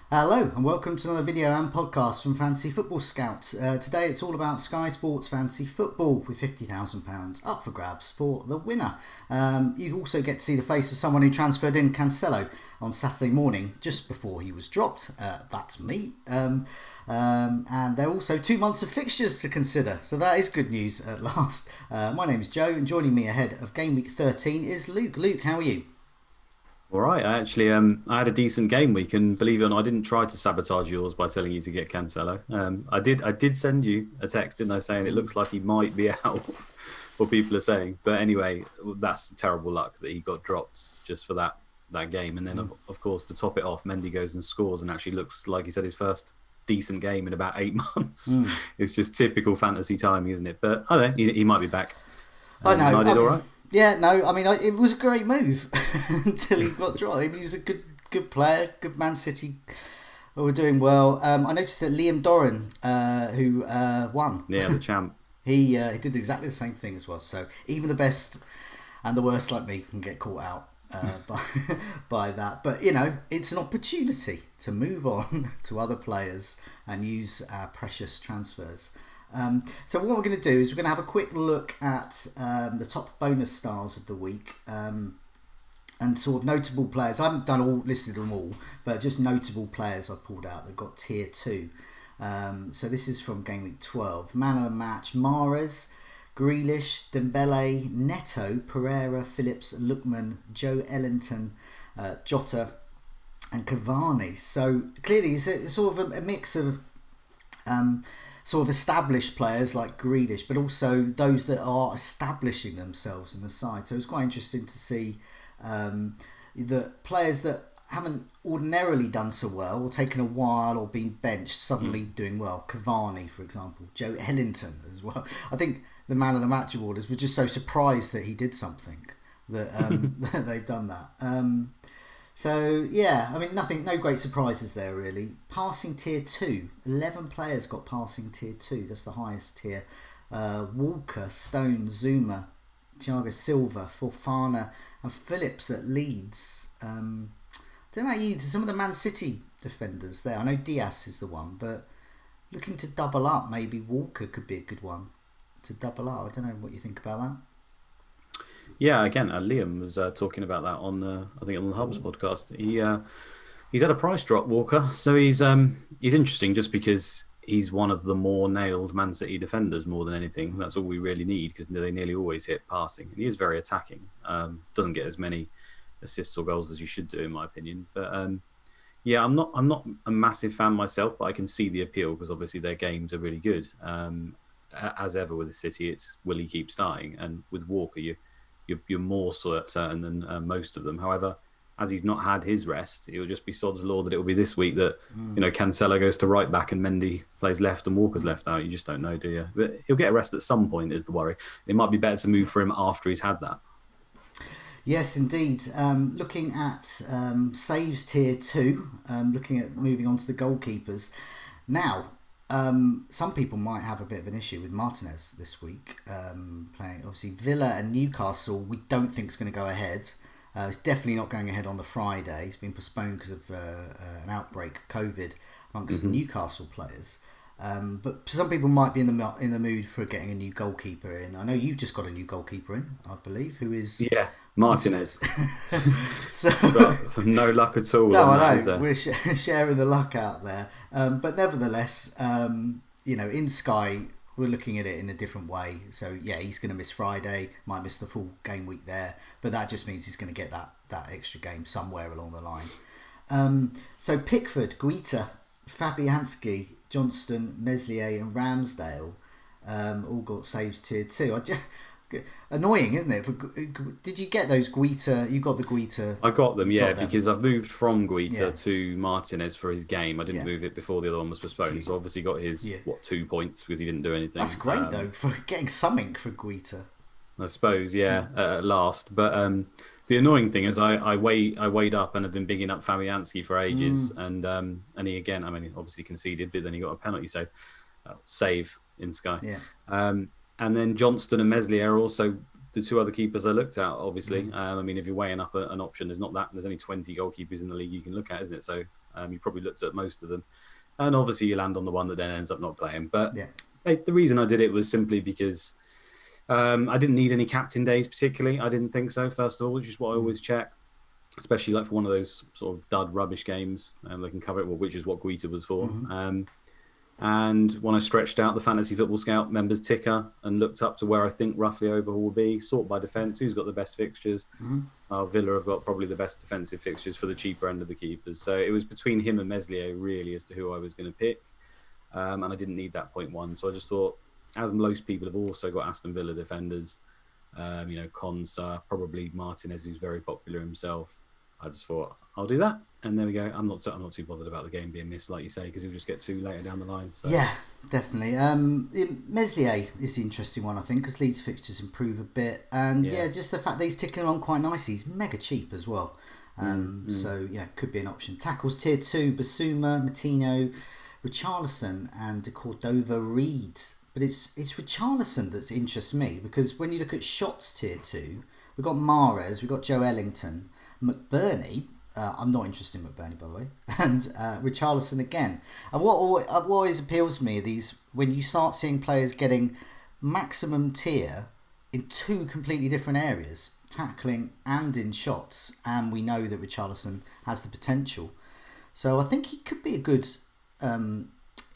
Hello and welcome to another video and podcast from Fantasy Football Scouts. Today it's all about Sky Sports Fantasy Football with £50,000 up for grabs for the winner. You also get to see the face of someone who transferred in Cancelo on Saturday morning just before he was dropped. That's me. And there are also 2 months of fixtures to consider, so that is good news at last. My name is Joe and joining me ahead of Game Week 13 is Luke. Luke, how are you? All right, I actually I had a decent game week, and believe it or not, I didn't try to sabotage yours by telling you to get Cancelo. I did send you a text, didn't I, saying it looks like he might be out, what people are saying. But anyway, that's terrible luck that he got dropped just for that game, and then of course to top it off, Mendy goes and scores and actually looks like he said his first decent game in about 8 months. It's just typical fantasy timing, isn't it? But I don't know, he might be back, I and know. I did all right. Yeah, no, I mean, it was a great move until he got dropped. I mean, he was a good player, good Man City. Were doing well. I noticed that Liam Doran, who won, Yeah, the champ. he did exactly the same thing as well. So even the best and the worst like me can get caught out by by that. But you know, it's an opportunity to move on to other players and use our precious transfers. So what we're going to do is we're going to have a quick look at the top bonus stars of the week and sort of notable players. I haven't listed them all, but just notable players I pulled out that got tier 2. So this is from Game Week 12. Man of the match, Mahrez, Grealish, Dembele, Neto, Pereira, Phillips, Lookman, Joe Ellington, Jota and Cavani. So clearly it's sort of a mix of sort of established players like Grealish, but also those that are establishing themselves in the side. So it's quite interesting to see the players that haven't ordinarily done so well or taken a while or been benched suddenly doing well. Cavani, for example, Joe Ellington as well. I think the man of the match awarders were just so surprised that he did something that, that they've done that. So yeah, I mean no great surprises there really. Passing tier 2, 11 players got passing tier 2. That's the highest tier. Walker, Stone, Zuma, Thiago Silva, Fofana, and Phillips at Leeds. Don't know about you. Some of the Man City defenders there. I know Diaz is the one, but looking to double up, maybe Walker could be a good one to double up. I don't know what you think about that. Yeah, again, Liam was talking about that on I think on the Hubs podcast. He's had a price drop, Walker, so he's interesting just because he's one of the more nailed Man City defenders more than anything. That's all we really need because they nearly always hit passing, and he is very attacking. Doesn't get as many assists or goals as you should do, in my opinion. But yeah, I'm not a massive fan myself, but I can see the appeal because obviously their games are really good. As ever with the City, it's will he keep starting, and with Walker, you're more certain than most of them. However, as he's not had his rest, it will just be sod's law that it will be this week that Cancelo goes to right back and Mendy plays left and Walker's left out. You just don't know, do you? But he'll get a rest at some point is the worry. It might be better to move for him after he's had that. Yes, indeed. Looking at saves tier 2, looking at moving on to the goalkeepers. Now, some people might have a bit of an issue with Martinez this week playing. Obviously, Villa and Newcastle, we don't think is going to go ahead. It's definitely not going ahead on the Friday. It's been postponed because of an outbreak of COVID amongst the Newcastle players. But some people might be in the mood for getting a new goalkeeper in. I know you've just got a new goalkeeper in, I believe, who is Yeah, Martinez. So No luck at all. no, On that, I is know there? we're sharing the luck out there, but nevertheless, in Sky we're looking at it in a different way. So yeah, he's going to miss Friday, might miss the full game week there, but that just means he's going to get that extra game somewhere along the line. So Pickford, Guita, Fabianski, Johnston, Meslier, and Ramsdale all got saves tier 2. Annoying, isn't it? Did you get those Guita? You got the Guita. I got them, yeah, Got them. because I've moved from Yeah. Guita to Martinez for his game. I didn't Yeah. move it before the other one was postponed, so obviously got his Yeah. 2 points because he didn't do anything. That's great though for getting something for Guita. I suppose, yeah, at last. But the annoying thing is, I weighed up and have been bigging up Fabianski for ages, and he again, I mean, he obviously conceded, but then he got a penalty save in Sky. Yeah. And then Johnston and Meslier are also the two other keepers I looked at, obviously. I mean, if you're weighing up an option, there's only 20 goalkeepers in the league you can look at, isn't it? So you probably looked at most of them. And obviously you land on the one that then ends up not playing. But the reason I did it was simply because I didn't need any captain days particularly. I didn't think so, first of all, which is what I always check, especially like for one of those sort of dud rubbish games. They can cover it, which is what Guita was for. And when I stretched out the Fantasy Football Scout members ticker and looked up to where I think roughly overhaul will be, sort by defence, who's got the best fixtures? Villa have got probably the best defensive fixtures for the cheaper end of the keepers. So it was between him and Meslier really as to who I was going to pick. And I didn't need that 0.1. So I just thought, as most people have also got Aston Villa defenders, Konsa, probably Martinez, who's very popular himself. I just thought, I'll do that. And there we go. I'm not too bothered about the game being missed, like you say, because he'll just get two later down the line. So. Yeah, definitely. Meslier is the interesting one, I think, because Leeds fixtures improve a bit. And just the fact that he's ticking along quite nicely. He's mega cheap as well. So, could be an option. Tackles tier 2, Basuma, Matino, Richarlison and Cordova Reed. But it's Richarlison that interests me, because when you look at shots tier 2, we've got Mahrez, we've got Joe Ellington, McBurney. I'm not interested in McBurney, by the way, and Richarlison again. And what always appeals to me are these, when you start seeing players getting maximum tier in two completely different areas, tackling and in shots, and we know that Richarlison has the potential. So I think he could be a good, a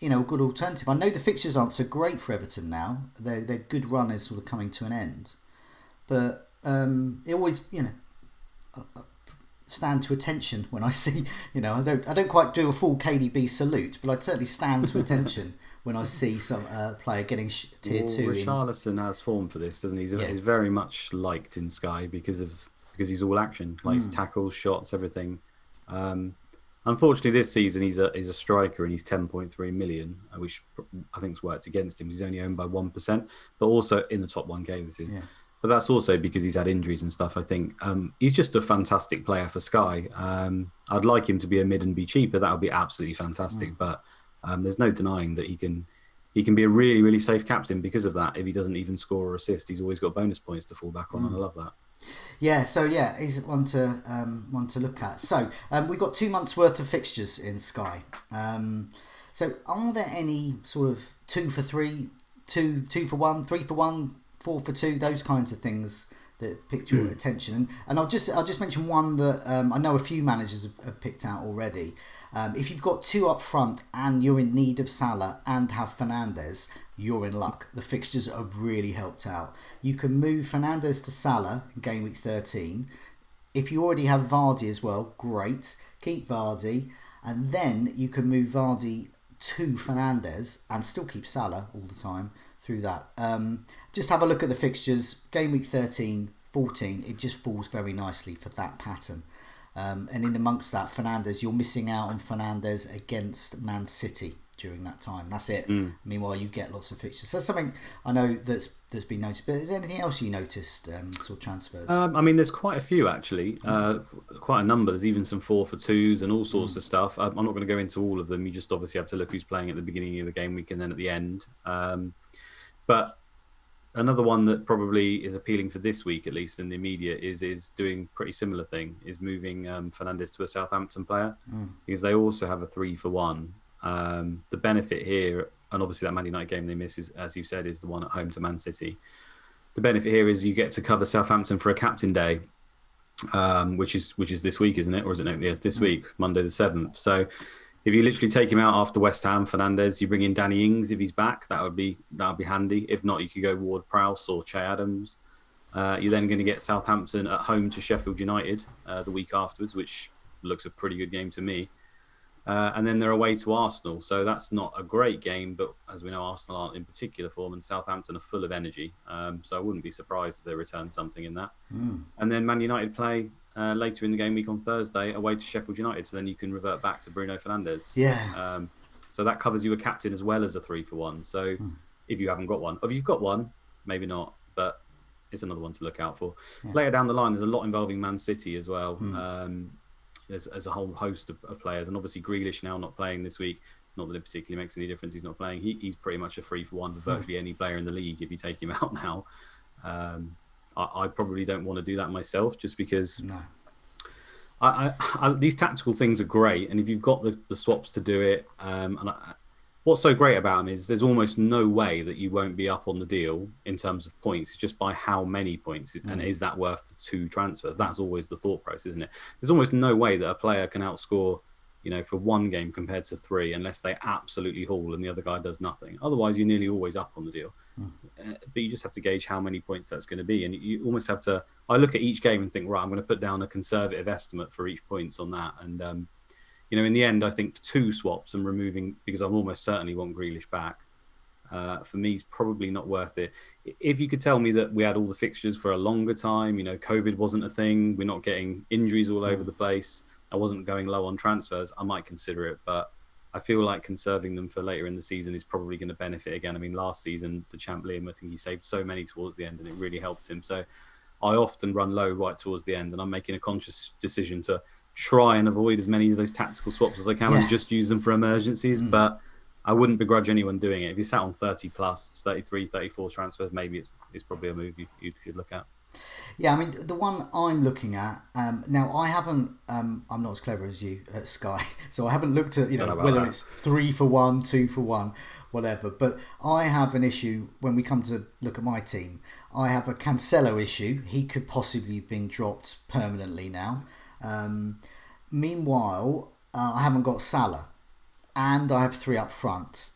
good alternative. I know the fixtures aren't so great for Everton now; their good run is sort of coming to an end, but it always, stand to attention when I see, I don't quite do a full KDB salute, but I'd certainly stand to attention when I see some player getting tier 2. Richarlison has form for this, doesn't he? He's very much liked in Sky because he's all action, like his tackles, shots, everything. Unfortunately, this season he's a striker and he's 10.3 million, which I think's worked against him. He's only owned by 1%, but also in the top 1K this is. Yeah. But that's also because he's had injuries and stuff, I think. He's just a fantastic player for Sky. I'd like him to be a mid and be cheaper. That would be absolutely fantastic. But there's no denying that he can be a really, really safe captain because of that. If he doesn't even score or assist, he's always got bonus points to fall back on, and I love that. Yeah, so he's one to look at. So we've got 2 months worth of fixtures in Sky. So are there any sort of 2 for 3, 2 for 1, 3 for 1, 4 for 2, those kinds of things that picked your attention? And I'll just mention one that I know a few managers have picked out already. If you've got 2 up front and you're in need of Salah and have Fernandes, you're in luck. The fixtures have really helped out. You can move Fernandes to Salah in game week 13. If you already have Vardy as well, great. Keep Vardy, and then you can move Vardy to Fernandes and still keep Salah all the time through that. Just have a look at the fixtures. Game week 13, 14, it just falls very nicely for that pattern. And in amongst that, Fernandes, you're missing out on Fernandes against Man City during that time. That's it. Meanwhile, you get lots of fixtures. So that's something I know that's been noticed. But is there anything else you noticed, sort of transfers? I mean, there's quite a few actually. Quite a number. There's even some 4 for 2s and all sorts of stuff. I'm not going to go into all of them. You just obviously have to look who's playing at the beginning of the game week and then at the end. But another one that probably is appealing for this week, at least in the immediate, is doing pretty similar thing, is moving Fernandes to a Southampton player, because they also have a 3 for 1. The benefit here, and obviously that Man United game they miss, is, as you said, is the one at home to Man City. The benefit here is you get to cover Southampton for a captain day, which is this week, isn't it? Or is it this week, Monday the 7th? So if you literally take him out after West Ham, Fernandes, you bring in Danny Ings if he's back. That would be handy. If not, you could go Ward-Prowse or Che Adams. You're then going to get Southampton at home to Sheffield United the week afterwards, which looks a pretty good game to me. And then they're away to Arsenal. So that's not a great game, but as we know, Arsenal aren't in particular form and Southampton are full of energy. So I wouldn't be surprised if they return something in that. And then Man United play later in the game week on Thursday away to Sheffield United. So then you can revert back to Bruno Fernandes. Yeah. So that covers you a captain as well as a 3 for 1. So if you haven't got one, if you've got one, maybe not, but it's another one to look out for. Yeah. Later down the line, there's a lot involving Man City as well. There's a whole host of players, and obviously Grealish now not playing this week. Not that it particularly makes any difference. He's not playing. He's pretty much a 3 for 1 for virtually any player in the league if you take him out now. I probably don't want to do that myself, just because No. these tactical things are great, and if you've got the swaps to do it, what's so great about them is there's almost no way that you won't be up on the deal in terms of points, just by how many points, and is that worth the 2 transfers? That's always the thought process, isn't it? There's almost no way that a player can outscore, for 1 game compared to 3, unless they absolutely haul and the other guy does nothing. Otherwise, you're nearly always up on the deal. But you just have to gauge how many points that's going to be, and you almost have to. I look at each game and think, right, I'm going to put down a conservative estimate for each points on that, and in the end, I think 2 swaps and removing, because I'm almost certainly want Grealish back. For me, is probably not worth it. If you could tell me that we had all the fixtures for a longer time, COVID wasn't a thing, we're not getting injuries all over the place, I wasn't going low on transfers, I might consider it. But I feel like conserving them for later in the season is probably going to benefit again. I mean, last season, the champ Liam, I think he saved so many towards the end, and it really helped him. So I often run low right towards the end, and I'm making a conscious decision to try and avoid as many of those tactical swaps as I can and just use them for emergencies. But I wouldn't begrudge anyone doing it. If you sat on 30 plus, 33, 34 transfers, maybe it's probably a move you should look at. Yeah, I mean, the one I'm looking at, now I haven't, I'm not as clever as you at Sky, so I haven't looked at, whether it's 3 for 1, 2 for 1, whatever. But I have an issue when we come to look at my team. I have a Cancelo issue. He could possibly have been dropped permanently now. Meanwhile, I haven't got Salah, and I have 3 up front,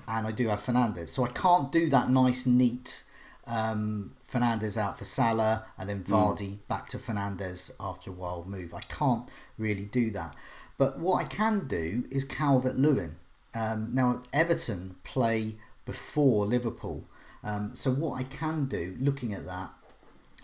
and I do have Fernandes. So I can't do that nice, neat Fernandes out for Salah and then Vardy back to Fernandes after a while move. I can't really do that. But what I can do is Calvert-Lewin. Now, Everton play before Liverpool. So what I can do, looking at that,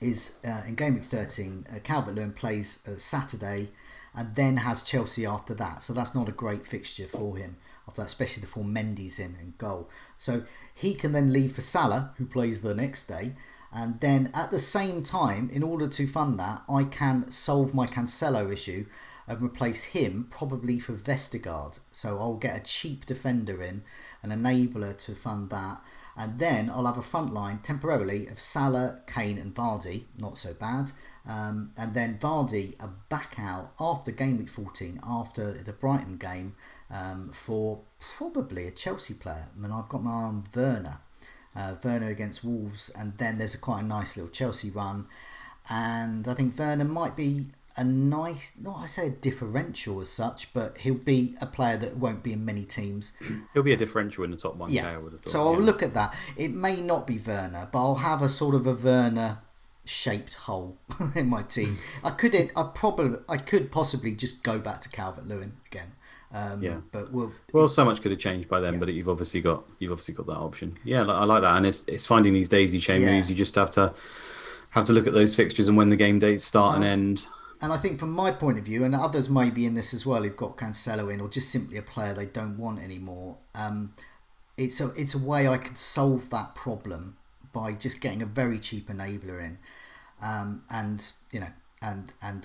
is in Game Week 13, Calvert-Lewin plays Saturday and then has Chelsea after that. So that's not a great fixture for him after that, especially before Mendy's in goal. So he can then leave for Salah, who plays the next day. And then at the same time, in order to fund that, I can solve my Cancelo issue and replace him probably for Vestergaard. So I'll get a cheap defender in, an enabler to fund that. And then I'll have a front line temporarily of Salah, Kane and Vardy, not so bad. And then Vardy back out after Game Week 14, after the Brighton game, for probably a Chelsea player. I mean, I've got my eye on Werner. Werner against Wolves, and then there's quite a nice little Chelsea run. And I think Werner might be a nice, not I say a differential as such, but he'll be a player that won't be in many teams. He'll be a differential in the top 1K, yeah. I would have thought. So I'll look at that. It may not be Werner, but I'll have a sort of a Werner shaped hole in my team. I could possibly just go back to Calvert-Lewin again. But so much could have changed by then, but you've obviously got that option. Yeah, I like that, and it's finding these daisy chain moves. You just have to look at those fixtures and when the game dates start and end. And I think from my point of view, and others may be in this as well, who've got Cancelo in, or just simply a player they don't want anymore. It's a way I can solve that problem by just getting a very cheap enabler in, and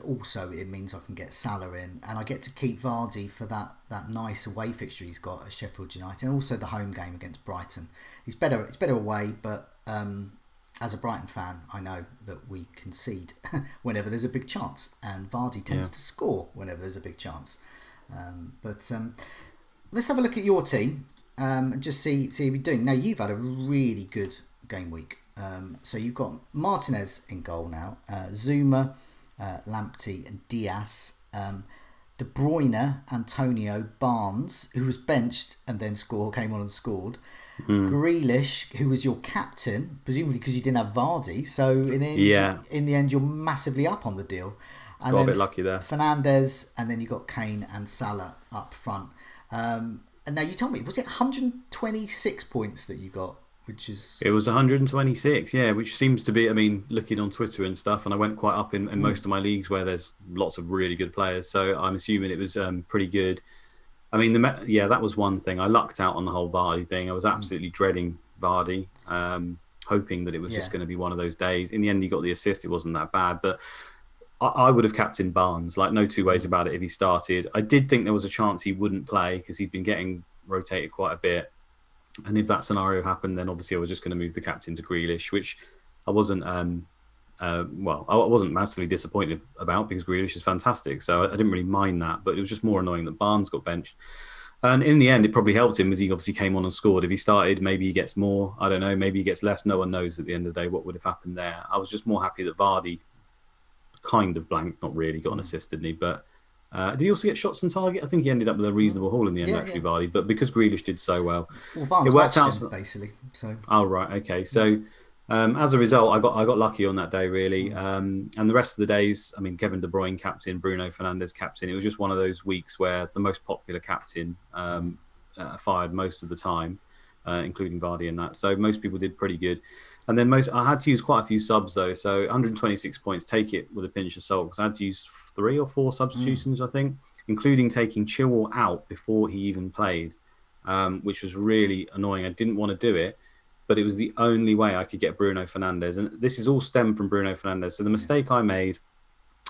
also it means I can get Salah in, and I get to keep Vardy for that nice away fixture he's got at Sheffield United, and also the home game against Brighton. It's better away, but as a Brighton fan, I know that we concede whenever there's a big chance, and Vardy tends to score whenever there's a big chance. But let's have a look at your team and just see how you're doing. Now, you've had a really good game week. So you've got Martinez in goal now, Zuma, Lamptey and Diaz, De Bruyne, Antonio, Barnes, who was benched and then came on and scored, Grealish, who was your captain, presumably because you didn't have Vardy, so in the end you're massively up on the deal. And got a bit lucky there. Fernandes, and then you got Kane and Salah up front. And now you told me, was it 126 points that you got? It was 126, which seems to be, I mean, looking on Twitter and stuff, and I went quite up in most of my leagues where there's lots of really good players, so I'm assuming it was pretty good. I mean, that was one thing. I lucked out on the whole Vardy thing. I was absolutely dreading Vardy, hoping that it was just going to be one of those days. In the end, he got the assist. It wasn't that bad, but I would have captained Barnes, like no two ways about it if he started. I did think there was a chance he wouldn't play because he'd been getting rotated quite a bit. And if that scenario happened, then obviously I was just going to move the captain to Grealish, which I wasn't well, I wasn't massively disappointed about because Grealish is fantastic. So I didn't really mind that, but it was just more annoying that Barnes got benched. And in the end, it probably helped him as he obviously came on and scored. If he started, maybe he gets more. I don't know. Maybe he gets less. No one knows at the end of the day what would have happened there. I was just more happy that Vardy kind of blanked, not really, got an assist, didn't he? But did he also get shots on target? I think he ended up with a reasonable haul in the end, actually, Vardy. But because Grealish did so well, Barnes it worked out him, basically. So. Oh right, okay. So as a result, I got lucky on that day, really. And the rest of the days, I mean, Kevin De Bruyne captain, Bruno Fernandes captain. It was just one of those weeks where the most popular captain fired most of the time, including Vardy and that. So most people did pretty good. And then I had to use quite a few subs though. So 126 points, take it with a pinch of salt because I had to use 3 or 4 substitutions, I think, including taking Chilwell out before he even played, which was really annoying. I didn't want to do it, but it was the only way I could get Bruno Fernandes. And this is all stemmed from Bruno Fernandes. So the mistake I made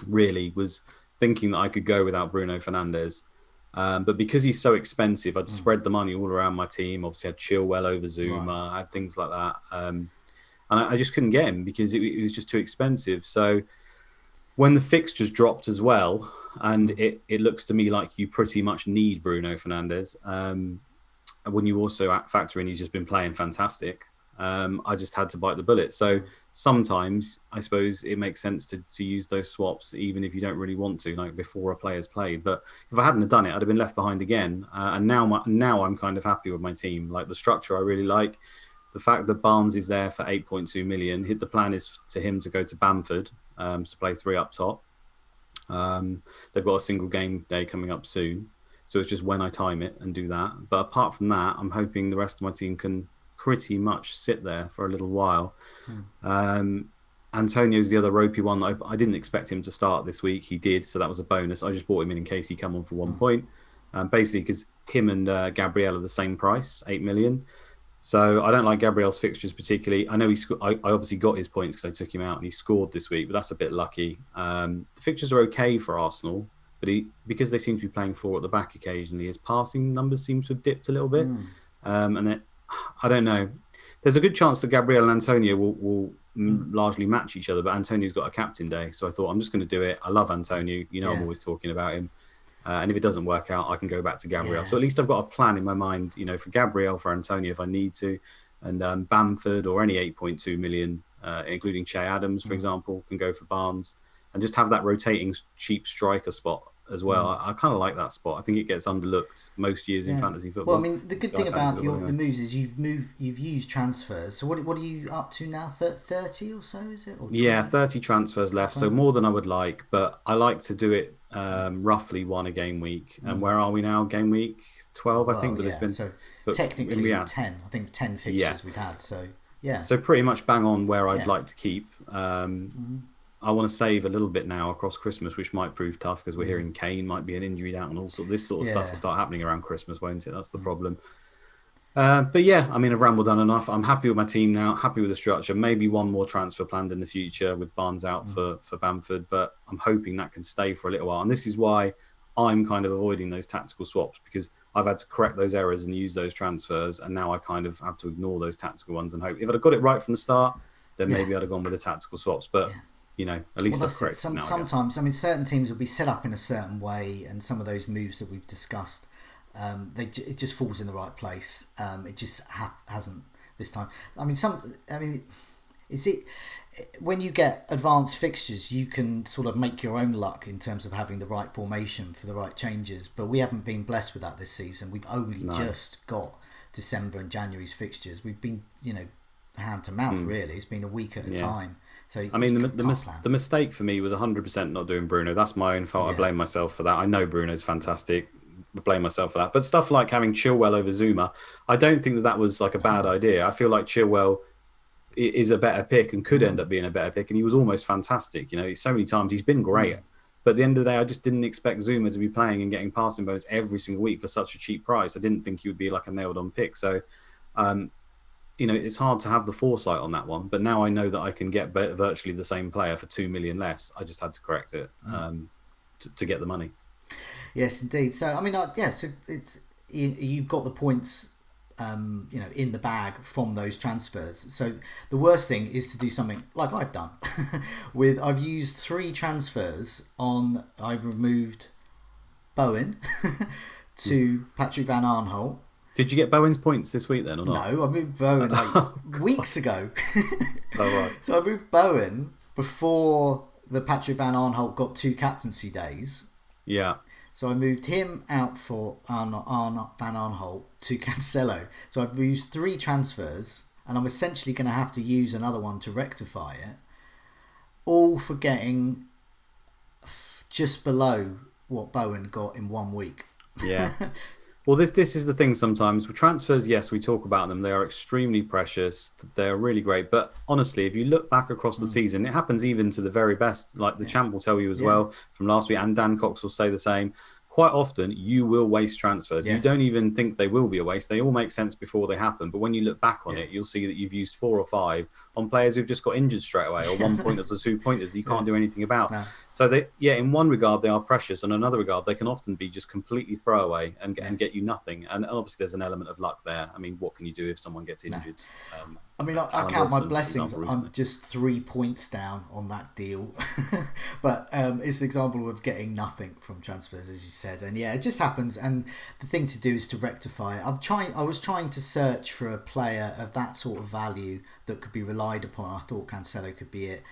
really was thinking that I could go without Bruno Fernandes. But because he's so expensive, I'd spread the money all around my team. Obviously, I had Chilwell over Zuma, I had things like that. And I just couldn't get him because it was just too expensive. So when the fixtures dropped as well, and it looks to me like you pretty much need Bruno Fernandes, when you also factor in he's just been playing fantastic, I just had to bite the bullet. So sometimes I suppose it makes sense to use those swaps even if you don't really want to, like before a player's played. But if I hadn't have done it, I'd have been left behind again. And now I'm kind of happy with my team. Like the structure I really like. The fact that Barnes is there for 8.2 million. The plan is to him to go to Bamford to play 3 up top. They've got a single game day coming up soon. So it's just when I time it and do that. But apart from that, I'm hoping the rest of my team can pretty much sit there for a little while. Antonio's the other ropey one. I didn't expect him to start this week. He did, so that was a bonus. I just bought him in case he come on for 1 point. Basically, because him and Gabriel are the same price, 8 million. So I don't like Gabriel's fixtures particularly. I know I obviously got his points because I took him out and he scored this week, but that's a bit lucky. The fixtures are okay for Arsenal, but because they seem to be playing 4 at the back occasionally, his passing numbers seem to have dipped a little bit. And I don't know. There's a good chance that Gabriel and Antonio will largely match each other, but Antonio's got a captain day, so I thought I'm just going to do it. I love Antonio. I'm always talking about him. And if it doesn't work out, I can go back to Gabriel. Yeah. So at least I've got a plan in my mind, for Gabriel, for Antonio if I need to, and Bamford or any 8.2 million, including Che Adams, for example, can go for Barnes, and just have that rotating cheap striker spot as well. I kind of like that spot. I think it gets underlooked most years in fantasy football. Well, I mean, the good thing about the moves is you've used transfers. So what are you up to now? 30 or so, is it? Or 30 transfers left. So more than I would like, but I like to do it roughly 1 a game week. And where are we now? Game week 12, I think. But there's been so technically 10. I think 10 fixtures we've had. So so pretty much bang on where I'd like to keep. I want to save a little bit now across Christmas, which might prove tough because we're hearing Kane might be an injury out and all this sort of stuff will start happening around Christmas, won't it? That's the problem. But yeah, I mean, I've rambled on enough. I'm happy with my team now, happy with the structure. Maybe one more transfer planned in the future with Barnes out for Bamford, but I'm hoping that can stay for a little while. And this is why I'm kind of avoiding those tactical swaps, because I've had to correct those errors and use those transfers, and now I kind of have to ignore those tactical ones and hope. If I'd have got it right from the start, then maybe I'd have gone with the tactical swaps. But at least that's correct. Sometimes, I mean, certain teams will be set up in a certain way, and some of those moves that we've discussed, it just falls in the right place. It just hasn't this time. I mean, is it when you get advanced fixtures, you can sort of make your own luck in terms of having the right formation for the right changes. But we haven't been blessed with that this season. We've only just got December and January's fixtures. We've been, hand to mouth. Really, it's been a week at a time. So I mean, the mistake for me was 100% not doing Bruno. That's my own fault. I blame myself for that. I know Bruno's fantastic. I blame myself for that. But stuff like having Chilwell over Zuma, I don't think that was like a bad idea. I feel like Chilwell is a better pick and could end up being a better pick. And he was almost fantastic. So many times he's been great. But at the end of the day, I just didn't expect Zuma to be playing and getting passing bonus every single week for such a cheap price. I didn't think he would be like a nailed-on pick. So, it's hard to have the foresight on that one. But now I know that I can get virtually the same player for 2 million less. I just had to correct it to get the money. Yes, indeed. So, I mean, so you've got the points in the bag from those transfers. So the worst thing is to do something like I've done. I've used 3 transfers on. I've removed Bowen to Patrick Van Aanholt. Did you get Bowen's points this week then, or not? No, I moved Bowen weeks ago. Oh, right. So I moved Bowen before the Patrick Van Aanholt got 2 captaincy days. Yeah. So I moved him out for Van Aanholt to Cancelo. So I've used 3 transfers, and I'm essentially going to have to use another one to rectify it. All for getting just below what Bowen got in 1 week. Yeah. Well, this is the thing sometimes. With transfers, yes, we talk about them. They are extremely precious. They're really great. But honestly, if you look back across the season, it happens even to the very best. Like the champ will tell you as well from last week, and Dan Cox will say the same. Quite often, you will waste transfers. Yeah. You don't even think they will be a waste. They all make sense before they happen. But when you look back on it, you'll see that you've used 4 or 5 on players who've just got injured straight away, or 1 pointers or 2 pointers that you can't do anything about. No. So in one regard, they are precious. And in another regard, they can often be just completely throwaway and get you nothing. And obviously, there's an element of luck there. I mean, what can you do if someone gets injured? No. I count my blessings. I'm just 3 points down on that deal. But it's an example of getting nothing from transfers, as you said. And yeah, it just happens. And the thing to do is to rectify it. I was trying to search for a player of that sort of value that could be relied upon. I thought Cancelo could be it.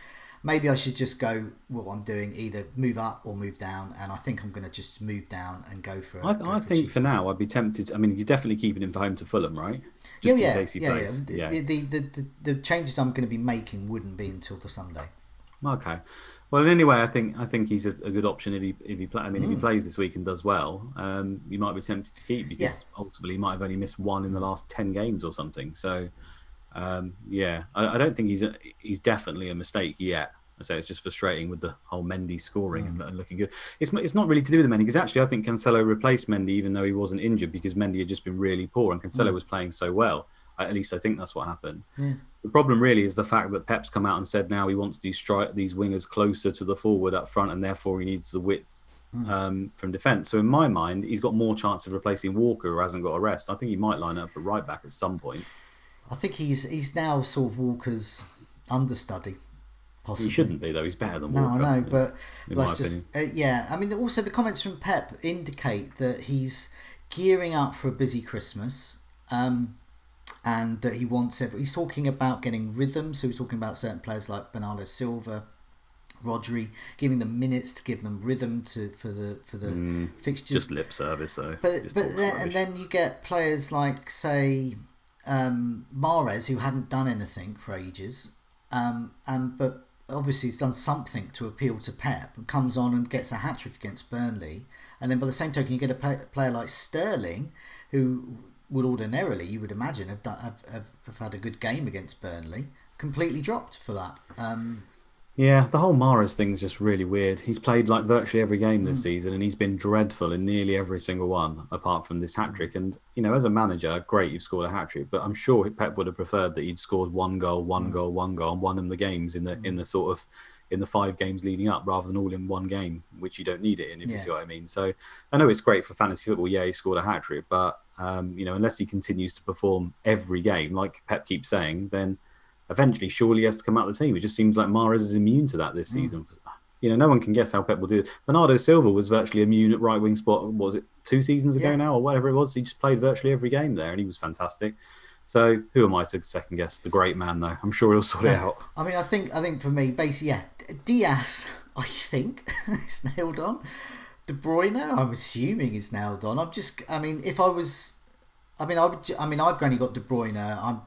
Maybe I should just go what I'm doing, either move up or move down, and I think I'm going to just move down and go for. I think for now I'd be tempted. I mean, you're definitely keeping him for home to Fulham, right? Just in case he plays. The changes I'm going to be making wouldn't be until the Sunday. Okay. Well, anyway, I think he's a good option if he play. I mean, if he plays this week and does well, you might be tempted to keep because ultimately he might have only missed 1 in the last 10 games or something. So. I don't think he's definitely a mistake yet. I say it's just frustrating with the whole Mendy scoring and looking good. It's not really to do with Mendy because actually I think Cancelo replaced Mendy even though he wasn't injured because Mendy had just been really poor and Cancelo was playing so well. At least I think that's what happened. Yeah. The problem really is the fact that Pep's come out and said now he wants these wingers closer to the forward up front and therefore he needs the width from defence. So in my mind, he's got more chance of replacing Walker who hasn't got a rest. I think he might line up at right back at some point. I think he's now sort of Walker's understudy. Possibly. He shouldn't be though. He's better than Walker. No, I know, but that's just I mean, also the comments from Pep indicate that he's gearing up for a busy Christmas, and that he wants he's talking about getting rhythm. So he's talking about certain players like Bernardo Silva, Rodri, giving them minutes to give them rhythm for the fixtures. Just lip service though. But then you get players like say. Mahrez, who hadn't done anything for ages, but obviously he's done something to appeal to Pep, and comes on and gets a hat-trick against Burnley, and then by the same token you get a player like Sterling, who would ordinarily, you would imagine, have had a good game against Burnley, completely dropped for that. Yeah, the whole Mahrez thing is just really weird. He's played like virtually every game this season and he's been dreadful in nearly every single one, apart from this hat-trick. And, as a manager, great, you've scored a hat-trick, but I'm sure Pep would have preferred that he'd scored 1 goal, 1 goal, and won him the games in the 5 games leading up rather than all in 1 game, which you don't need it in, if you see what I mean. So I know it's great for fantasy football. Yeah, he scored a hat-trick, but, unless he continues to perform every game, like Pep keeps saying, then eventually surely he has to come out of the team. It just seems like Mahrez is immune to that this season. No one can guess how Pep will do it. Bernardo Silva was virtually immune at right wing spot. What was it 2 seasons ago now or whatever it was? He just played virtually every game there and he was fantastic. So who am I to second guess the great man though? I'm sure he'll sort it out. I mean, I think for me, basically, Diaz, I think is nailed on. De Bruyne, I'm assuming is nailed on. I've only got De Bruyne.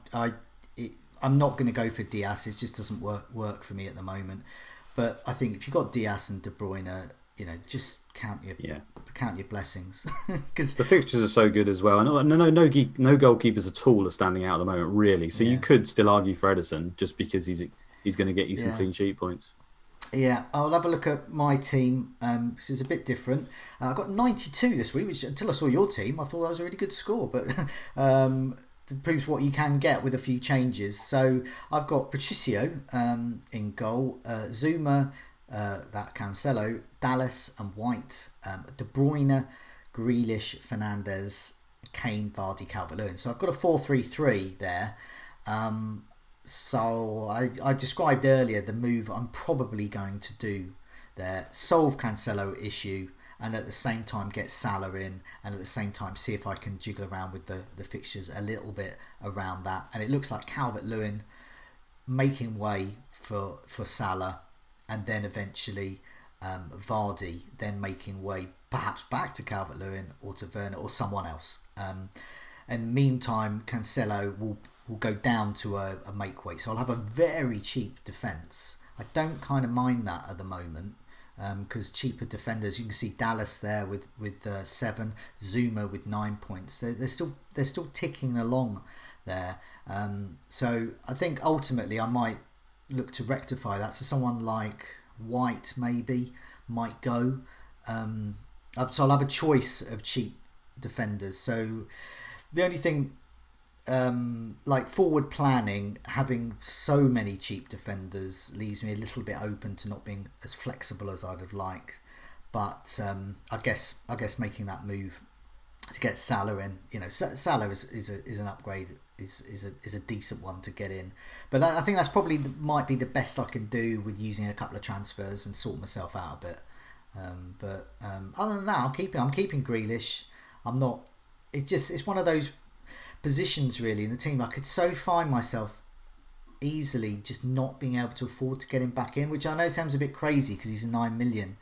I'm not going to go for Diaz. It just doesn't work for me at the moment. But I think if you've got Diaz and De Bruyne, just count your blessings. Because the fixtures are so good as well. No goalkeepers at all are standing out at the moment, really. So you could still argue for Ederson just because he's going to get you some clean sheet points. Yeah, I'll have a look at my team. This is a bit different. I got 92 this week, which until I saw your team, I thought that was a really good score. But proves what you can get with a few changes. So I've got Patricio in goal, Zuma, that Cancelo, Dallas and White, De Bruyne, Grealish, Fernandes, Kane, Vardy, Calvert-Lewin. So I've got a 4-3-3 there. So I described earlier the move I'm probably going to do there. Solve Cancelo issue, and at the same time get Salah in, and at the same time see if I can jiggle around with the fixtures a little bit around that. And it looks like Calvert-Lewin making way for Salah, and then eventually Vardy then making way perhaps back to Calvert-Lewin or to Werner or someone else. And meantime, Cancelo will go down to a make weight. So I'll have a very cheap defence. I don't kind of mind that at the moment, because cheaper defenders, you can see Dallas there with 7, Zuma with 9 points. They're still ticking along there. So I think ultimately I might look to rectify that. So someone like White maybe might go. So I'll have a choice of cheap defenders. So the only thing, like forward planning, having so many cheap defenders leaves me a little bit open to not being as flexible as I'd have liked. But I guess making that move to get Salah in, Salah is an upgrade, is a decent one to get in. But I think that's probably might be the best I can do with using a couple of transfers and sort myself out a bit. But other than that, I'm keeping Grealish. I'm not. It's one of those positions really in the team. I could so find myself easily just not being able to afford to get him back in, which I know sounds a bit crazy because he's 9 million.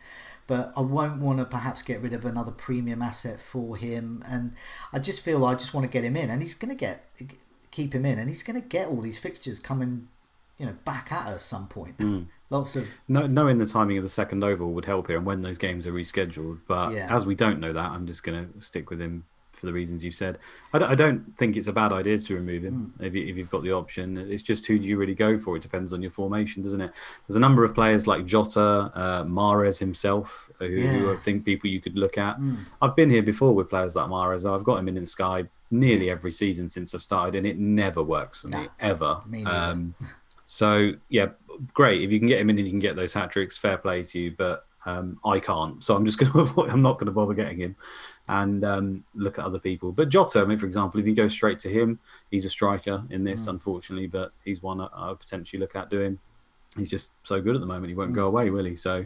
But I won't want to perhaps get rid of another premium asset for him, and I just feel I just want to get him in, and he's going to keep him in, and he's going to get all these fixtures coming, back at us at some point. Lots of knowing the timing of the second oval would help here, and when those games are rescheduled. But as we don't know that, I'm just going to stick with him for the reasons you said. I don't think it's a bad idea to remove him if you've got the option. It's just who do you really go for? It depends on your formation, doesn't it? There's a number of players like Jota, Mahrez himself, who I think people you could look at. I've been here before with players like Mahrez. I've got him in Sky nearly every season since I've started, and it never works for me, ever. Me neither. So, yeah, great. If you can get him in and you can get those hat-tricks, fair play to you, but I can't. So I'm just going to avoid. I'm not going to bother getting him and look at other people. But Jota, for example, if you go straight to him, he's a striker in this, unfortunately, but he's one I would potentially look at doing. He's just so good at the moment. He won't go away, will he? So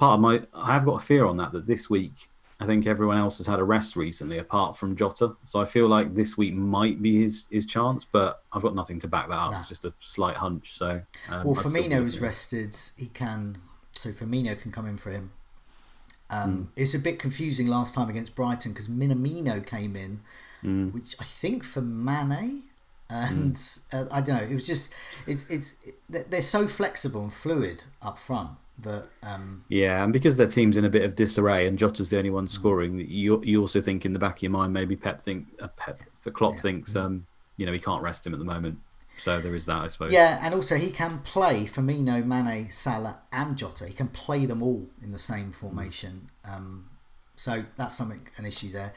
I have got a fear on that this week, I think everyone else has had a rest recently, apart from Jota. So I feel like this week might be his chance, but I've got nothing to back that up. It's just a slight hunch. So Firmino is rested. So Firmino can come in for him. It's a bit confusing last time against Brighton because Minamino came in, which I think for Mane, and I don't know. It was just they're so flexible and fluid up front that and because their team's in a bit of disarray and Jota's the only one scoring, you also think in the back of your mind maybe Klopp thinks he can't rest him at the moment. So there is that, I suppose. Yeah, and also he can play Firmino, Mane, Salah and Jota. He can play them all in the same formation. So that's an issue there.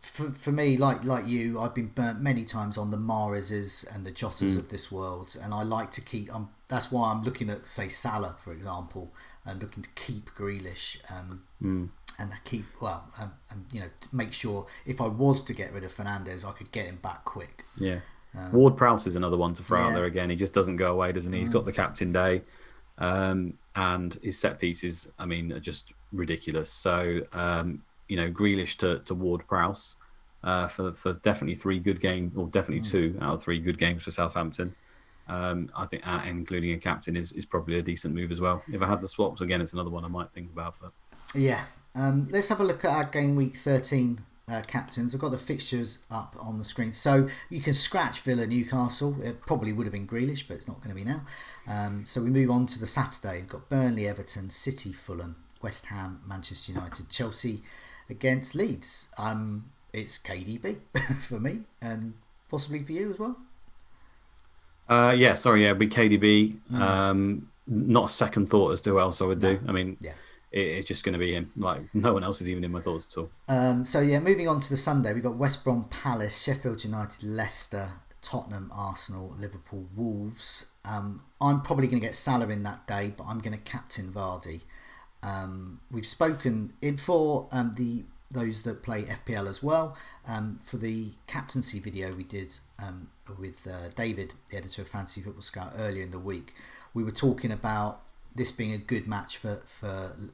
For me, like you, I've been burnt many times on the Mahrezes and the Jotas of this world, and I like to keep. That's why I'm looking at, say, Salah, for example, and looking to keep Grealish. And keep make sure if I was to get rid of Fernandes, I could get him back quick. Yeah. Ward-Prowse is another one to throw out there again. He just doesn't go away, doesn't he? He's got the captain day, and his set pieces, are just ridiculous. So, Grealish to Ward-Prowse for definitely 3 good games, or definitely 2 out of 3 good games for Southampton. I think, including a captain, is probably a decent move as well. If I had the swaps again, it's another one I might think about. But let's have a look at our game week 13. Captains. I've got the fixtures up on the screen, so you can scratch Villa Newcastle. It probably would have been Grealish, but it's not going to be now. So we move on to the Saturday. We've got Burnley, Everton, City, Fulham, West Ham, Manchester United, Chelsea against Leeds. It's KDB for me, and possibly for you as well. It'd be KDB. Not a second thought as to who else I would do. It's just going to be him. Like, no one else is even in my thoughts at all. Moving on to the Sunday, we've got West Brom Palace, Sheffield United, Leicester, Tottenham, Arsenal, Liverpool, Wolves. I'm probably going to get Salah in that day, but I'm going to captain Vardy. We've spoken for the those that play FPL as well. For the captaincy video we did with David, the editor of Fantasy Football Scout, earlier in the week, we were talking about this being a good match for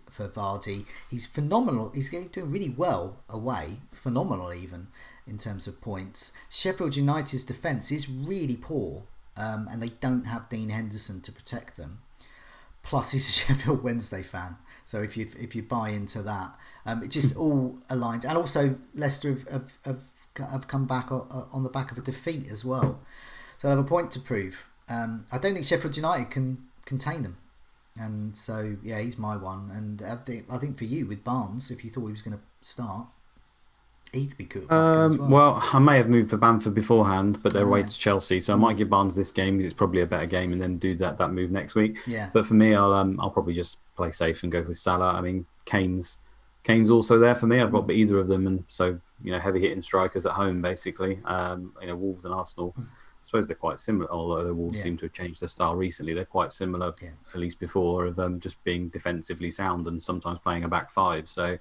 Vardy. He's phenomenal. He's doing really well away, phenomenal even in terms of points. Sheffield United's defence is really poor, and they don't have Dean Henderson to protect them. Plus, he's a Sheffield Wednesday fan, so if you buy into that, it just all aligns. And also, Leicester have come back on the back of a defeat as well, so they have a point to prove. I don't think Sheffield United can contain them. And so, yeah, he's my one. And I think for you, with Barnes, if you thought he was going to start, he could be good. As well, I may have moved for Bamford beforehand, but they're away to Chelsea, so I might give Barnes this game because it's probably a better game, and then do that move next week. Yeah. But for me, I'll probably just play safe and go with Salah. I mean, Kane's also there for me. I've got either of them, and so heavy hitting strikers at home basically. Wolves and Arsenal. I suppose they're quite similar, although the Wolves seem to have changed their style recently. They're quite similar, at least before, of just being defensively sound and sometimes playing a back five. So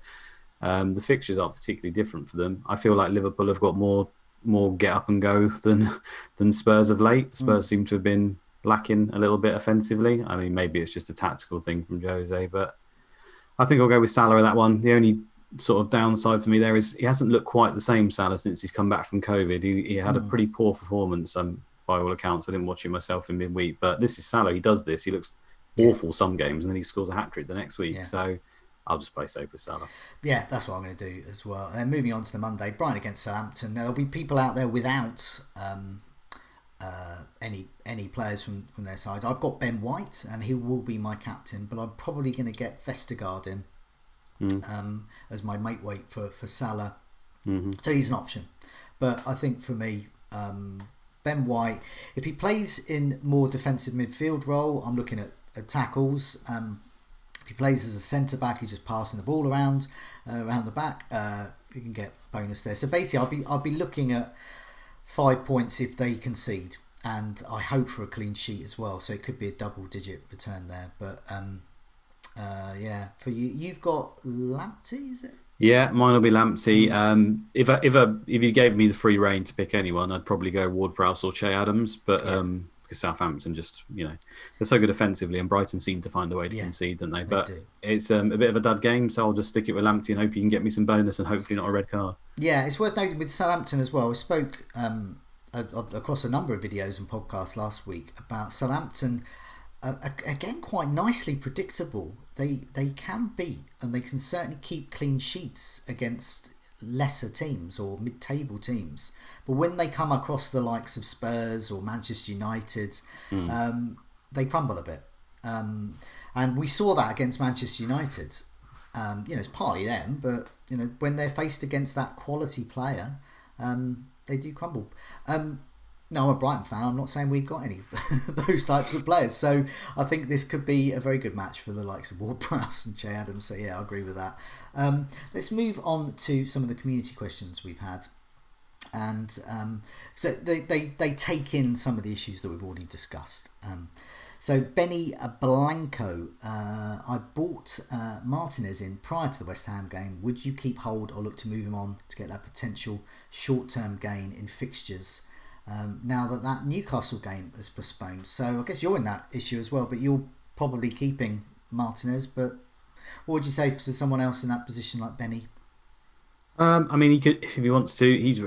the fixtures aren't particularly different for them. I feel like Liverpool have got more get up and go than Spurs of late. Spurs seem to have been lacking a little bit offensively. I mean, maybe it's just a tactical thing from Jose, but I think I'll go with Salah in that one. The only sort of downside for me there is he hasn't looked quite the same, Salah, since he's come back from COVID. He had a pretty poor performance by all accounts. I didn't watch it myself in midweek, but this is Salah. He does this. He looks awful some games, and then he scores a hat-trick the next week. So I'll just play safe with Salah. Yeah, that's what I'm going to do as well. And then moving on to the Monday, Brighton against Southampton. There'll be people out there without any players from their sides. I've got Ben White, and he will be my captain, but I'm probably going to get Vestergaard in as my mate weight for Salah. So he's an option. But I think for me, Ben White, if he plays in more defensive midfield role, I'm looking at tackles. If he plays as a centre-back, he's just passing the ball around the back, you can get bonus there. So basically, I'll be looking at 5 points if they concede, and I hope for a clean sheet as well. So it could be a double-digit return there. But for you've got Lamptey, is it? Yeah, mine will be Lamptey. If you gave me the free reign to pick anyone, I'd probably go Ward-Prowse or Che Adams. But because Southampton just, they're so good offensively, and Brighton seem to find a way to concede, don't they? But it's a bit of a dud game, so I'll just stick it with Lamptey and hope you can get me some bonus and hopefully not a red card. Yeah, it's worth noting with Southampton as well. We spoke across a number of videos and podcasts last week about Southampton. Again, quite nicely predictable. They can beat, and they can certainly keep clean sheets against lesser teams or mid-table teams. But when they come across the likes of Spurs or Manchester United, they crumble a bit. And we saw that against Manchester United. It's partly them, but when they're faced against that quality player, they do crumble. No, I'm a Brighton fan. I'm not saying we've got any of those types of players. So I think this could be a very good match for the likes of Ward-Prowse and Che Adams. So yeah, I agree with that. Let's move on to some of the community questions we've had. And so they take in some of the issues that we've already discussed. So Benny Blanco, I bought Martinez in prior to the West Ham game. Would you keep hold or look to move him on to get that potential short-term gain in fixtures? Now that Newcastle game is postponed, so I guess you're in that issue as well. But you're probably keeping Martinez. But what would you say to someone else in that position like Benny? I mean, he could if he wants to. He's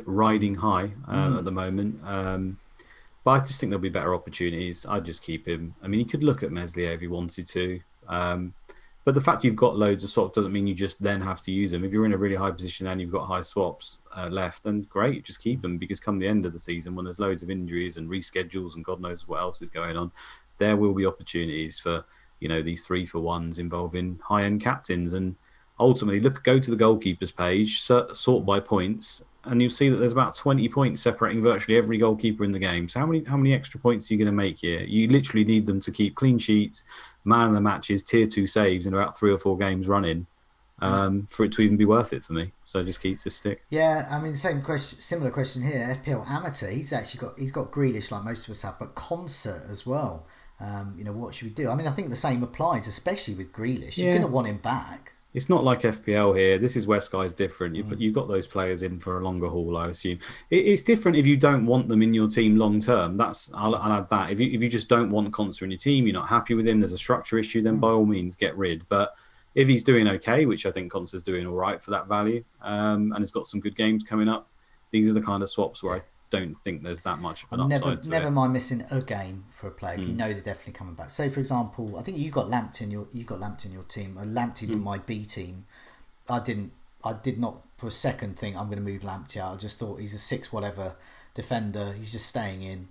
riding high at the moment. But I just think there'll be better opportunities. I'd just keep him. I mean, he could look at Meslier if he wanted to. But the fact you've got loads of swaps doesn't mean you just then have to use them. If you're in a really high position and you've got high swaps left, then great, just keep them. Because come the end of the season, when there's loads of injuries and reschedules and God knows what else is going on, there will be opportunities for these 3-for-1s involving high-end captains. And ultimately, go to the goalkeepers page, sort by points, and you'll see that there's about 20 points separating virtually every goalkeeper in the game. So how many extra points are you going to make here? You literally need them to keep clean sheets, man of the matches, tier 2 saves in about 3 or 4 games running for it to even be worth it for me. So just stick. Yeah, I mean, similar question here. FPL Amateur, he's got Grealish like most of us have, but Concert as well. What should we do? I mean, I think the same applies, especially with Grealish. You're going to want him back. It's not like FPL here. This is where Sky's different. You've got those players in for a longer haul, I assume. It's different if you don't want them in your team long term. I'll add that. If you just don't want Conser in your team, you're not happy with him, there's a structure issue, then by all means get rid. But if he's doing okay, which I think Conser's doing all right for that value, and has got some good games coming up, these are the kind of swaps where I don't think there's that much of an upside to never it. mind missing a game for a player if you know they're definitely coming back. Say for example, I think you got Lamptey in your team. Lamptey's in my B team. I did not for a second think I'm going to move Lamptey out. I just thought he's a 6 whatever defender. He's just staying in.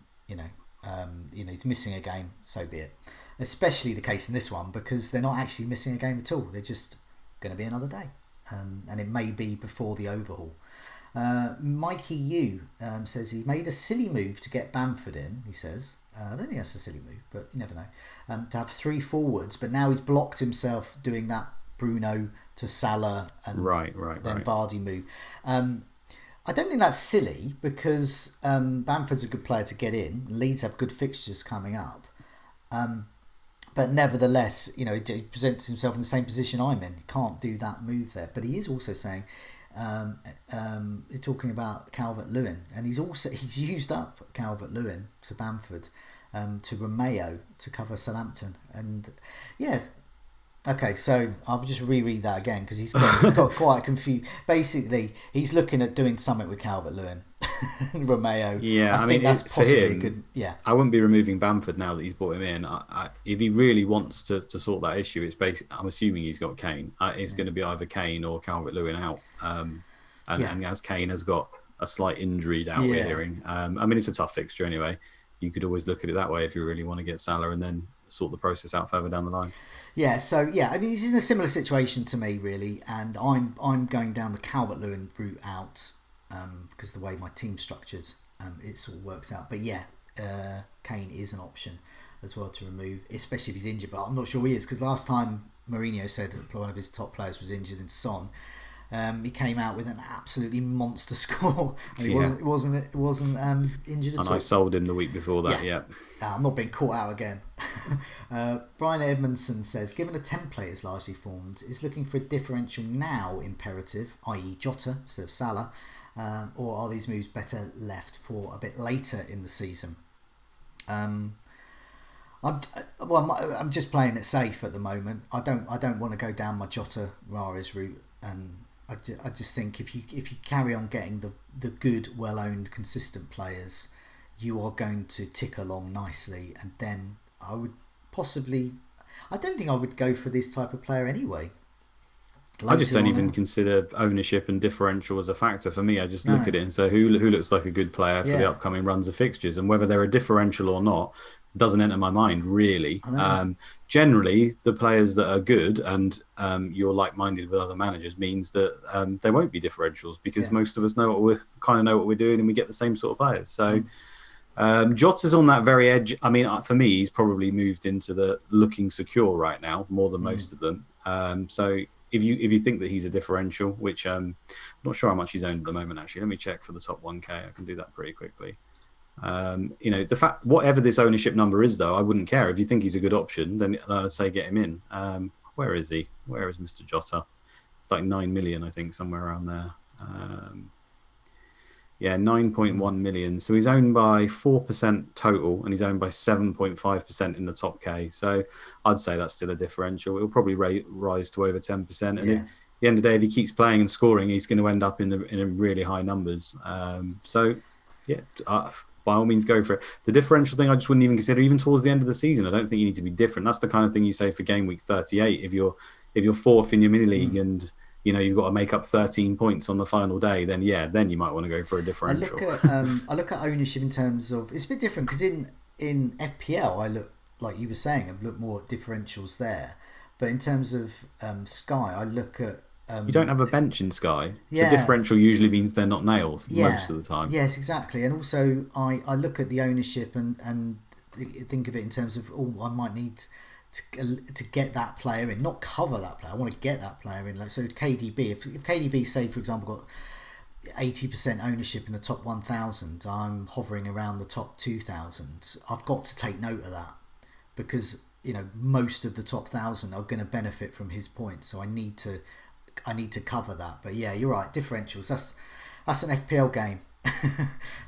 He's missing a game. So be it. Especially the case in this one because they're not actually missing a game at all. They're just going to be another day, and it may be before the overhaul. Mikey U says he made a silly move to get Bamford in. He says, I don't think that's a silly move, but you never know. To have 3 forwards, but now he's blocked himself doing that Bruno to Salah and then Vardy move. I don't think that's silly because Bamford's a good player to get in. Leeds have good fixtures coming up. But nevertheless, he presents himself in the same position I'm in. He can't do that move there. But he is also saying, you're talking about Calvert-Lewin, and he's used up Calvert-Lewin to Bamford, to Romeo to cover Southampton, and yes. Okay, so I'll just reread that again because he's got quite confused. Basically, he's looking at doing something with Calvert-Lewin, Romeo. Yeah, I think that's possibly him, good. Yeah, I wouldn't be removing Bamford now that he's brought him in. If he really wants to sort that issue, I'm assuming he's got Kane. It's going to be either Kane or Calvert-Lewin out. And as Kane has got a slight injury out, we're hearing. It's a tough fixture anyway. You could always look at it that way if you really want to get Salah and then sort the process out further down the line. Yeah, so he's in a similar situation to me really, and I'm going down the Calvert-Lewin route out because the way my team's structured, it sort of works out. But Kane is an option as well to remove, especially if he's injured. But I'm not sure he is because last time Mourinho said one of his top players was injured in Son. He came out with an absolutely monster score, and he wasn't injured at all. And I sold him the week before that. Yeah. I'm not being caught out again. Brian Edmondson says, given a template is largely formed, is looking for a differential now imperative, i.e. Jota instead of Salah, or are these moves better left for a bit later in the season? I'm just playing it safe at the moment. I don't want to go down my Jota Mahrez route, and I just think if you carry on getting the good, well-owned, consistent players, you are going to tick along nicely, and then I don't think I would go for this type of player anyway. I just don't even consider ownership and differential as a factor for me. I just look at it and say who looks like a good player for the upcoming runs of fixtures, and whether they're a differential or not doesn't enter my mind really. Generally, the players that are good and you're like-minded with other managers means that there won't be differentials because most of us know what we're doing, and we get the same sort of players. So Jota's on that very edge. For me, he's probably moved into the looking secure right now more than most of them. So if you think that he's a differential, which I'm not sure how much he's owned at the moment. Actually, let me check for the top 1K. I can do that pretty quickly. The fact, whatever this ownership number is, though, I wouldn't care. If you think he's a good option, then I'd say get him in. Where is he? Where is Mr. Jota? It's like 9 million, I think, somewhere around there. 9.1 million. So he's owned by 4% total, and he's owned by 7.5% in the top K. So I'd say that's still a differential. It'll probably rise to over 10%. And at the end of the day, if he keeps playing and scoring, he's going to end up in a really high numbers. By all means, go for it. The differential thing, I just wouldn't even consider, even towards the end of the season. I don't think you need to be different. That's the kind of thing you say for game week 38. If you're fourth in your mini league and you've got to make up 13 points on the final day, then you might want to go for a differential. I look at ownership in terms of, it's a bit different because in FPL I look, like you were saying, I look more at differentials there. But in terms of Sky, I look at you don't have a bench in Sky. The differential usually means they're not nailed most of the time. Yes, exactly. And also I look at the ownership and think of it in terms of, I might need to get that player in, not cover that player. I want to get that player in. Like, so KDB, if KDB, say for example, got 80% ownership in the top 1,000, I'm hovering around the top 2,000. I've got to take note of that because most of the top 1,000 are going to benefit from his points. So I need to cover that. But yeah, you're right. Differentials. That's an FPL game.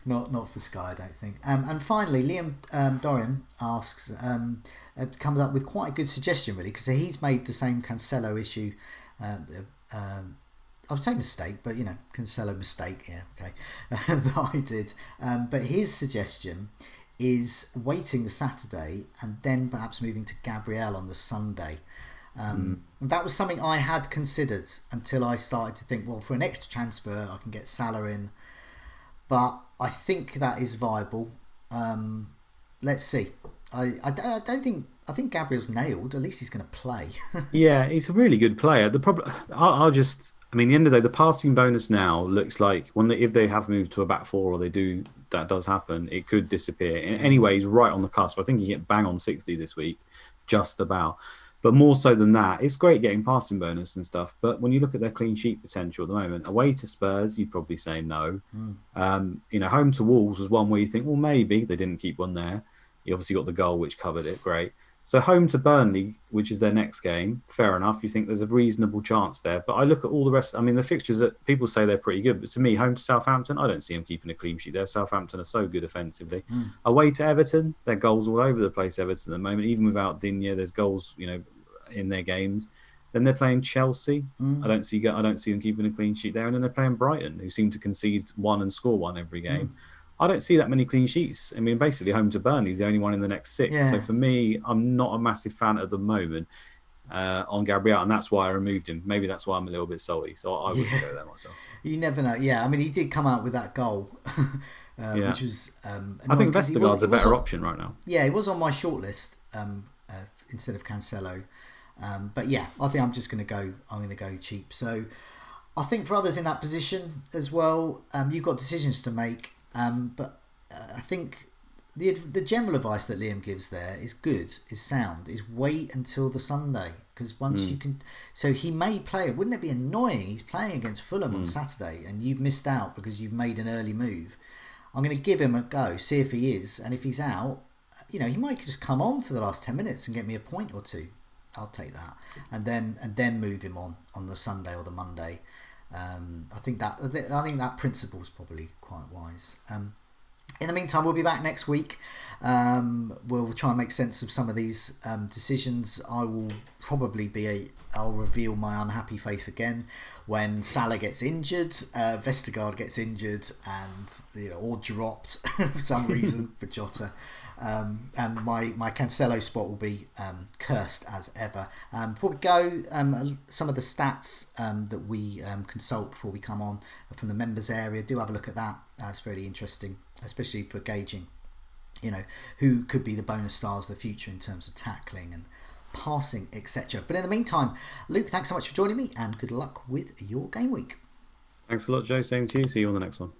not for Sky, I don't think. And finally, Liam Dorian asks, comes up with quite a good suggestion, really, because he's made the same Cancelo issue. I would say mistake, but Cancelo mistake, yeah, okay, that I did. But his suggestion is waiting the Saturday and then perhaps moving to Gabriel on the Sunday. That was something I had considered until I started to think, well, for an extra transfer, I can get Salah in. But I think that is viable. Let's see. I think Gabriel's nailed. At least he's going to play. Yeah, he's a really good player. The problem, I mean, at the end of the day, the passing bonus now looks like if they have moved to a back four or that does happen, it could disappear. Anyway, he's right on the cusp. I think he hit bang on 60 this week, just about. But more so than that, it's great getting passing bonus and stuff. But when you look at their clean sheet potential at the moment, away to Spurs, you'd probably say no. Home to Wolves was one where you think, well, maybe they didn't keep one there. You obviously got the goal, which covered it. Great. So home to Burnley, which is their next game, fair enough. You think there's a reasonable chance there. But I look at all the rest. I mean, the fixtures that people say they're pretty good. But to me, home to Southampton, I don't see them keeping a clean sheet there. Southampton are so good offensively. Away to Everton, their goals all over the place, Everton, at the moment. Even without Digne, there's goals, in their games. Then they're playing Chelsea. I don't see them keeping a clean sheet there. And then they're playing Brighton, who seem to concede one and score one every game. I don't see that many clean sheets. I mean, basically, home to Burnley is the only one in the next 6. Yeah. So for me, I'm not a massive fan at the moment on Gabriel, and that's why I removed him. Maybe that's why I'm a little bit salty. So I wouldn't go there myself. You never know. Yeah, I mean, he did come out with that goal, which was. I think Vestergaard's a better option right now. Yeah, he was on my shortlist instead of Cancelo, but yeah, I think I'm going to go cheap. So I think for others in that position as well, you've got decisions to make. But I think the general advice that Liam gives there is good, is sound, is wait until the Sunday. Because once you can... So he may play... Wouldn't it be annoying? He's playing against Fulham on Saturday and you've missed out because you've made an early move. I'm going to give him a go, see if he is. And if he's out, he might just come on for the last 10 minutes and get me a point or two. I'll take that. And then move him on the Sunday or the Monday. I think that principle is probably quite wise. In the meantime, we'll be back next week. We'll try and make sense of some of these decisions. I will probably I'll reveal my unhappy face again when Salah gets injured, Vestergaard gets injured, and or dropped for some reason for Jota. And my Cancelo spot will be cursed as ever. Before we go, some of the stats that we consult before we come on from the members area, do have a look at that. It's really interesting, especially for gauging, who could be the bonus stars of the future in terms of tackling and passing, etc. But in the meantime, Luke, thanks so much for joining me, and good luck with your game week. Thanks a lot, Joe. Same to you. See you on the next one.